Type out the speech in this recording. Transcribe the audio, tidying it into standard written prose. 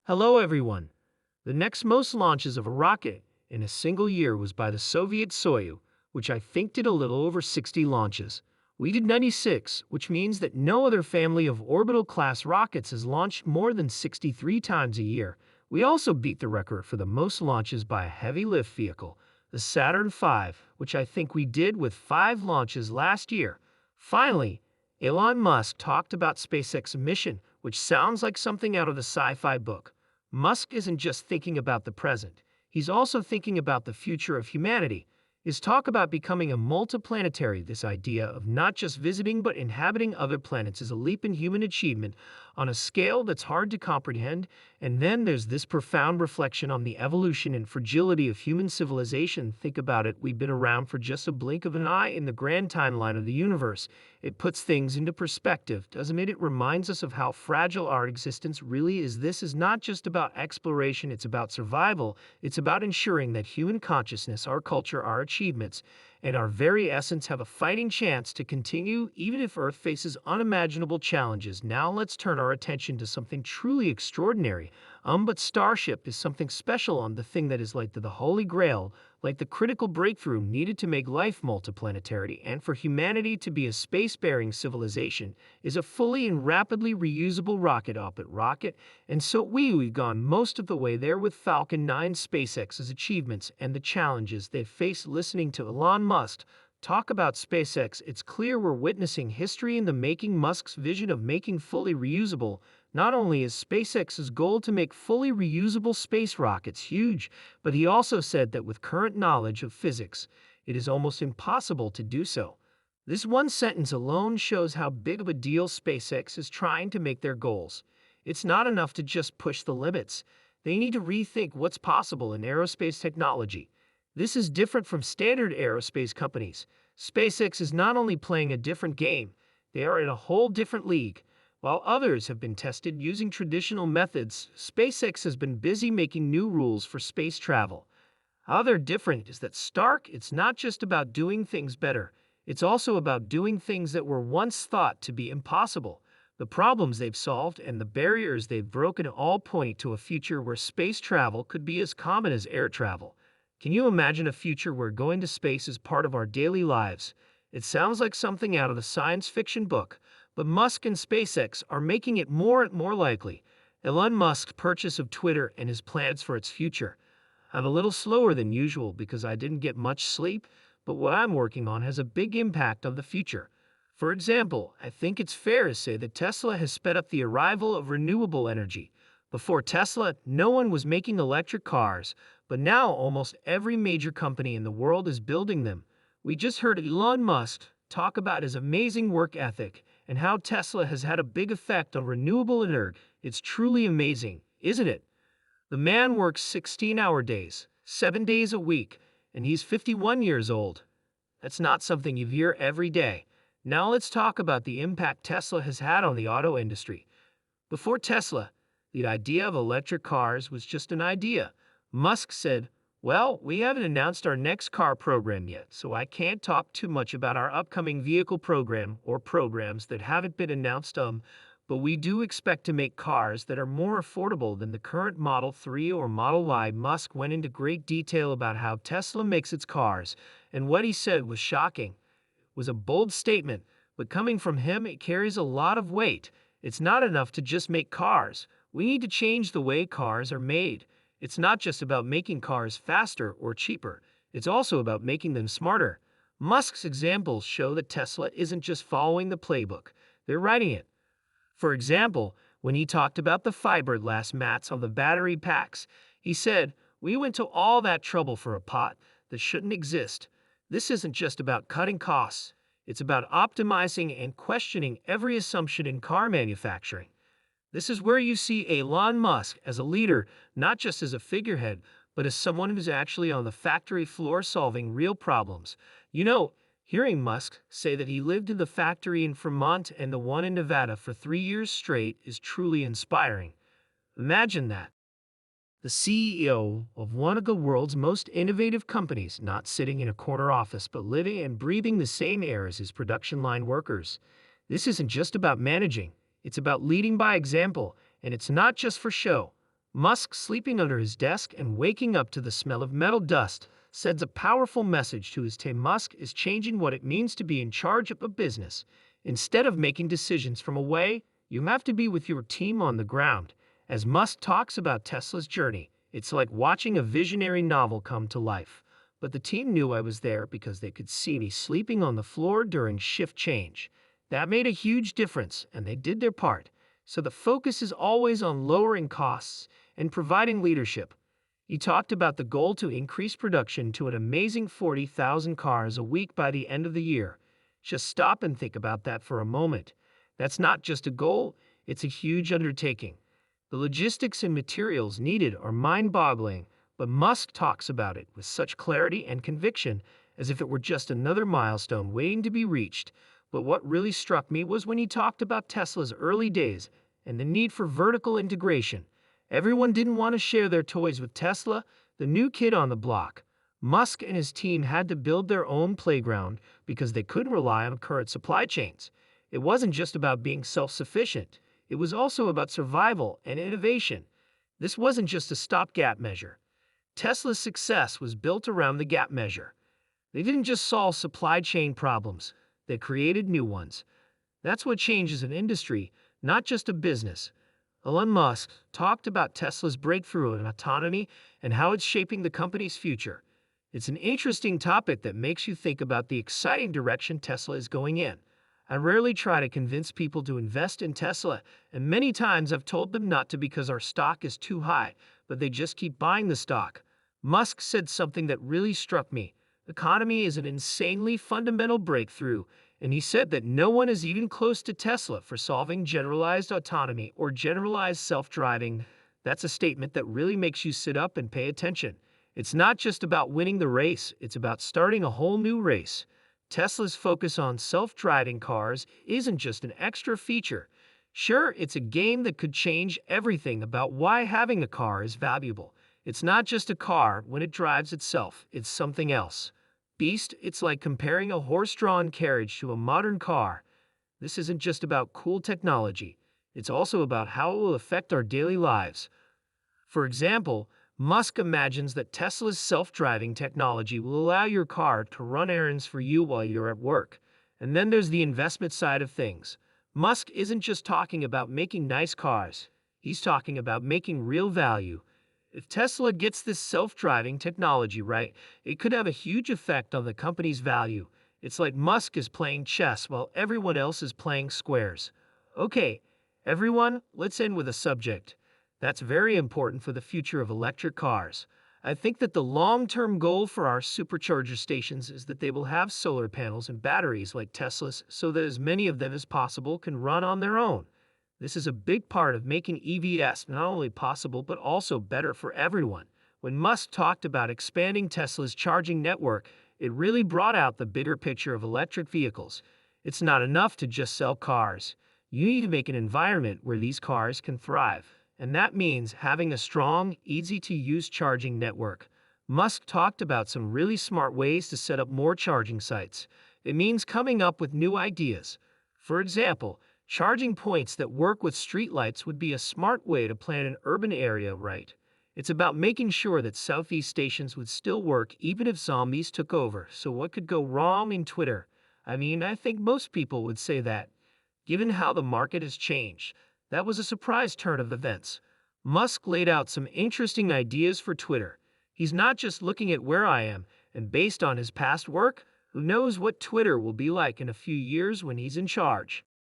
Hello, everyone. The next most launches of a rocket in a single year was by the Soviet Soyuz, which I think did a little over 60 launches. We did 96, which means that no other family of orbital class rockets has launched more than 63 times a year. We also beat the record for the most launches by a heavy lift vehicle, the Saturn V, which I think we did with 5 launches last year. Finally, Elon Musk talked about SpaceX mission, which sounds like something out of the sci-fi book. Musk isn't just thinking about the present, he's also thinking about the future of humanity. His talk about becoming a multiplanetary, this idea of not just visiting but inhabiting other planets, is a leap in human achievement on a scale that's hard to comprehend. And then there's this profound reflection on the evolution and fragility of human civilization. Think about it, we've been around for just a blink of an eye in the grand timeline of the universe. It puts things into perspective, doesn't it? It reminds us of how fragile our existence really is. This is not just about exploration, it's about survival. It's about ensuring that human consciousness, our culture, our achievements, and our very essence have a fighting chance to continue even if Earth faces unimaginable challenges. Now let's turn our attention to something truly extraordinary. But Starship is something special, on the thing that is like the Holy Grail, like the critical breakthrough needed to make life multiplanetary and for humanity to be a space-faring civilization, is a fully and rapidly reusable rocket. And so we've gone most of the way there with Falcon 9. SpaceX's achievements and the challenges they've faced. Listening to Elon Musk talk about SpaceX, it's clear we're witnessing history in the making. Musk's vision of making fully reusable. Not only is SpaceX's goal to make fully reusable space rockets huge, but he also said that with current knowledge of physics, it is almost impossible to do so. This one sentence alone shows how big of a deal SpaceX is trying to make their goals. It's not enough to just push the limits. They need to rethink what's possible in aerospace technology. This is different from standard aerospace companies. SpaceX is not only playing a different game, they are in a whole different league. While others have been tested using traditional methods, SpaceX has been busy making new rules for space travel. How they're different is that it's not just about doing things better, it's also about doing things that were once thought to be impossible. The problems they've solved and the barriers they've broken all point to a future where space travel could be as common as air travel. Can you imagine a future where going to space is part of our daily lives? It sounds like something out of the science fiction book, but Musk and SpaceX are making it more and more likely. Elon Musk's purchase of Twitter and his plans for its future. I'm a little slower than usual because I didn't get much sleep, but what I'm working on has a big impact on the future. For example, I think it's fair to say that Tesla has sped up the arrival of renewable energy. Before Tesla, no one was making electric cars, but now almost every major company in the world is building them. We just heard Elon Musk talk about his amazing work ethic and how Tesla has had a big effect on renewable energy. It's truly amazing, isn't it? The man works 16-hour days, 7 days a week, and he's 51 years old. That's not something you hear every day. Now let's talk about the impact Tesla has had on the auto industry. Before Tesla, the idea of electric cars was just an idea. Musk said, "Well, we haven't announced our next car program yet, so I can't talk too much about our upcoming vehicle program or programs that haven't been announced, but we do expect to make cars that are more affordable than the current Model 3 or Model Y." Musk went into great detail about how Tesla makes its cars, and what he said was shocking. It was a bold statement, but coming from him, it carries a lot of weight. It's not enough to just make cars. We need to change the way cars are made. It's not just about making cars faster or cheaper. It's also about making them smarter. Musk's examples show that Tesla isn't just following the playbook. They're writing it. For example, when he talked about the fiberglass mats on the battery packs, he said, "We went to all that trouble for a pot that shouldn't exist." This isn't just about cutting costs. It's about optimizing and questioning every assumption in car manufacturing. This is where you see Elon Musk as a leader, not just as a figurehead, but as someone who's actually on the factory floor solving real problems. Hearing Musk say that he lived in the factory in Fremont and the one in Nevada for 3 years straight is truly inspiring. Imagine that. The CEO of one of the world's most innovative companies, not sitting in a corner office, but living and breathing the same air as his production line workers. This isn't just about managing. It's about leading by example, and it's not just for show. Musk sleeping under his desk and waking up to the smell of metal dust sends a powerful message to his team. Musk is changing what it means to be in charge of a business. Instead of making decisions from away, you have to be with your team on the ground. As Musk talks about Tesla's journey, it's like watching a visionary novel come to life. But the team knew I was there because they could see me sleeping on the floor during shift change. That made a huge difference, and they did their part. So the focus is always on lowering costs and providing leadership. He talked about the goal to increase production to an amazing 40,000 cars a week by the end of the year. Just stop and think about that for a moment. That's not just a goal, it's a huge undertaking. The logistics and materials needed are mind-boggling, but Musk talks about it with such clarity and conviction as if it were just another milestone waiting to be reached. But what really struck me was when he talked about Tesla's early days and the need for vertical integration. Everyone didn't want to share their toys with Tesla, the new kid on the block. Musk and his team had to build their own playground because they couldn't rely on current supply chains. It wasn't just about being self-sufficient. It was also about survival and innovation. This wasn't just a stopgap measure. Tesla's success was built around the gap measure. They didn't just solve supply chain problems, they created new ones. That's what changes an industry, not just a business. Elon Musk talked about Tesla's breakthrough in autonomy and how it's shaping the company's future. It's an interesting topic that makes you think about the exciting direction Tesla is going in. I rarely try to convince people to invest in Tesla, and many times I've told them not to because our stock is too high, but they just keep buying the stock. Musk said something that really struck me. Economy is an insanely fundamental breakthrough, and he said that no one is even close to Tesla for solving generalized autonomy or generalized self-driving. That's a statement that really makes you sit up and pay attention. It's not just about winning the race, it's about starting a whole new race. Tesla's focus on self-driving cars isn't just an extra feature. Sure, it's a game that could change everything about why having a car is valuable. It's not just a car when it drives itself, it's something else. Beast, it's like comparing a horse-drawn carriage to a modern car. This isn't just about cool technology. It's also about how it will affect our daily lives. For example, Musk imagines that Tesla's self-driving technology will allow your car to run errands for you while you're at work. And then there's the investment side of things. Musk isn't just talking about making nice cars. He's talking about making real value. If Tesla gets this self-driving technology right, it could have a huge effect on the company's value. It's like Musk is playing chess while everyone else is playing squares. Okay, everyone, let's end with a subject that's very important for the future of electric cars. I think that the long-term goal for our supercharger stations is that they will have solar panels and batteries like Tesla's so that as many of them as possible can run on their own. This is a big part of making EVs not only possible but also better for everyone. When Musk talked about expanding Tesla's charging network, it really brought out the bigger picture of electric vehicles. It's not enough to just sell cars. You need to make an environment where these cars can thrive. And that means having a strong, easy-to-use charging network. Musk talked about some really smart ways to set up more charging sites. It means coming up with new ideas. For example, charging points that work with streetlights would be a smart way to plan an urban area right. It's about making sure that Southeast stations would still work even if zombies took over. So what could go wrong in Twitter? I think most people would say that. Given how the market has changed, that was a surprise turn of events. Musk laid out some interesting ideas for Twitter. He's not just looking at where I am, and based on his past work, who knows what Twitter will be like in a few years when he's in charge.